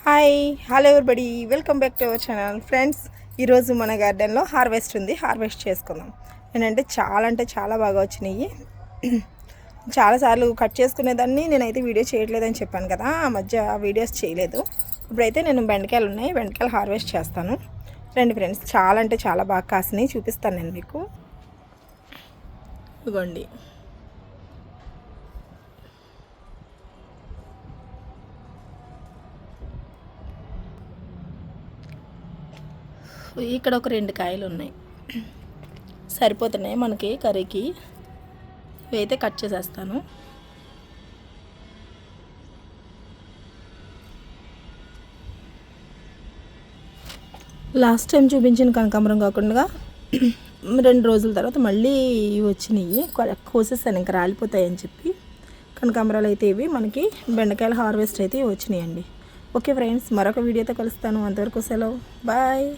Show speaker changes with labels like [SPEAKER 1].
[SPEAKER 1] Hi hello everybody, welcome back to our channel. Friends, ఈరోజు మన గార్డెన్లో హార్వెస్ట్ ఉంది. హార్వెస్ట్ చేసుకుందాం. ఏంటంటే చాలా బాగా వచ్చినాయి. చాలాసార్లు కట్ చేసుకునేదాన్ని, నేనైతే వీడియో చేయట్లేదని చెప్పాను కదా, ఆ మధ్య వీడియోస్ చేయలేదు. ఇప్పుడైతే నేను బెండకాయలు హార్వెస్ట్ చేస్తాను. రండి ఫ్రెండ్స్, చాలా బాగా కాసినాయి, చూపిస్తాను నేను మీకు. ఇదిగోండి, ఇక్కడ ఒక 2 కాయలు ఉన్నాయి, సరిపోతున్నాయి మనకి కర్రీకి. ఇవైతే కట్ చేసేస్తాను. లాస్ట్ టైం చూపించిన కనకాంబరం కాకుండా 2 రోజుల తర్వాత మళ్ళీ వచ్చినాయి. కోసేసాను, ఇంకా రాలిపోతాయని చెప్పి. కనకాంబరాలు అయితే ఇవి మనకి బెండకాయల హార్వెస్ట్ అయితే వచ్చినాయండి. ఓకే ఫ్రెండ్స్, మరొక వీడియోతో కలుస్తాను. అంతవరకు సెలవు, బాయ్.